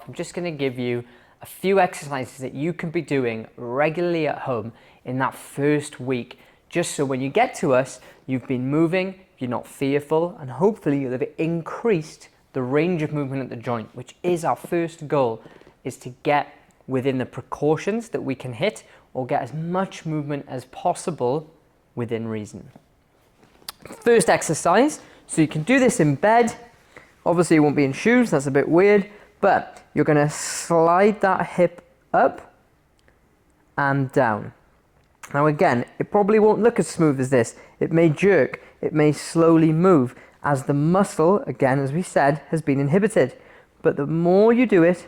I'm just going to give you a few exercises that you can be doing regularly at home in that first week, just so when you get to us, you've been moving, you're not fearful, and hopefully you'll have increased the range of movement at the joint, which is our first goal, is to get within the precautions that we can hit or get as much movement as possible within reason. First exercise, so you can do this in bed. Obviously you won't be in shoes, that's a bit weird, but you're going to slide that hip up and down. Now again, it probably won't look as smooth as this. It may jerk, it may slowly move as the muscle, again, as we said, has been inhibited. But the more you do it,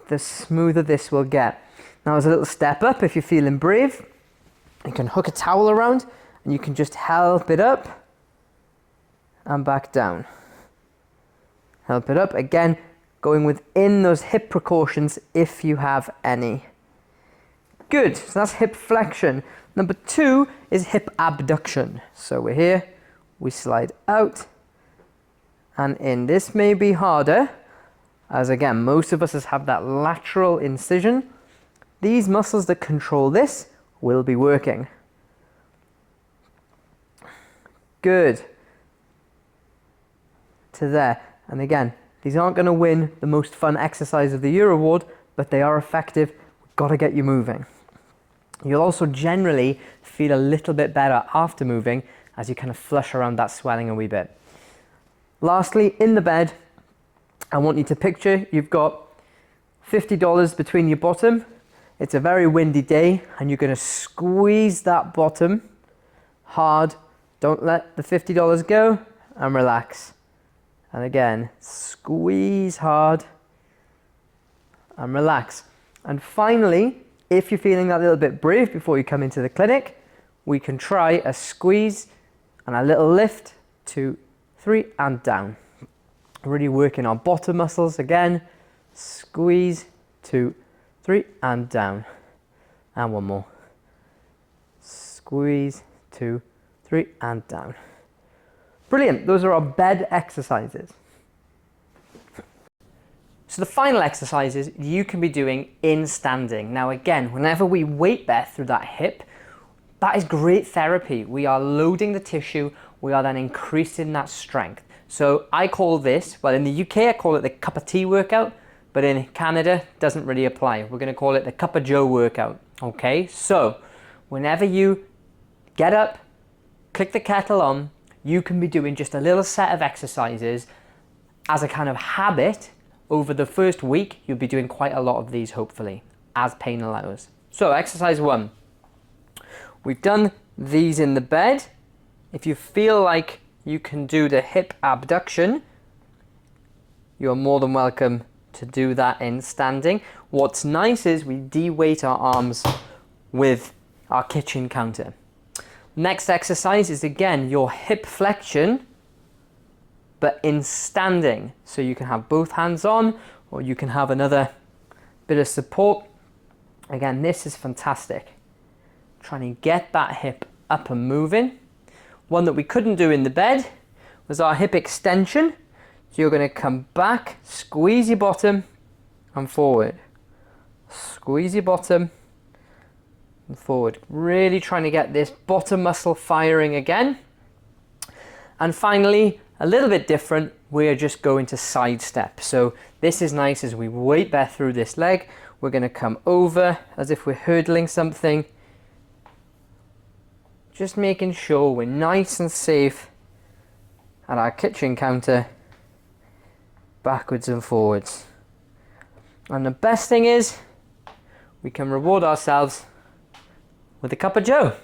the smoother this will get. Now as a little step up, if you're feeling brave, you can hook a towel around and you can just help it up and back down. Help it up, again, going within those hip precautions if you have any. Good, so that's hip flexion. Number 2 is hip abduction. So we're here, we slide out and in. This may be harder, as again, most of us have that lateral incision. These muscles that control this will be working. Good. To there. And again, these aren't going to win the most fun exercise of the year award, but they are effective. We've got to get you moving. You'll also generally feel a little bit better after moving as you kind of flush around that swelling a wee bit. Lastly, in the bed, I want you to picture you've got $50 between your bottom. It's a very windy day and you're going to squeeze that bottom hard. Don't let the $50 go and relax. And again, squeeze hard and relax. And finally, if you're feeling that little bit brave before you come into the clinic, we can try a squeeze and a little lift, 2, 3, and down. Really working our bottom muscles again. Squeeze, 2, 3, and down. And one more. Squeeze, 2, 3, and down. Brilliant, those are our bed exercises. So the final exercises you can be doing in standing. Now again, whenever we weight bear through that hip, that is great therapy. We are loading the tissue, we are then increasing that strength. So I call this, well in the UK I call it the cup of tea workout, but in Canada it doesn't really apply. We're going to call it the cup of joe workout. Okay, so whenever you get up, click the kettle on, you can be doing just a little set of exercises as a kind of habit. Over the first week, you'll be doing quite a lot of these, hopefully, as pain allows. So, exercise 1. We've done these in the bed. If you feel like you can do the hip abduction, you're more than welcome to do that in standing. What's nice is we de-weight our arms with our kitchen counter. Next exercise is again your hip flexion, but in standing. So you can have both hands on, or you can have another bit of support. Again, this is fantastic. Trying to get that hip up and moving. One that we couldn't do in the bed was our hip extension. So you're going to come back, squeeze your bottom and forward. Squeeze your bottom and forward. Really trying to get this bottom muscle firing again. And finally, a little bit different, we're just going to side step. So this is nice as we weight bear through this leg. We're going to come over as if we're hurdling something. Just making sure we're nice and safe at our kitchen counter, backwards and forwards. And the best thing is, we can reward ourselves with a cup of joe.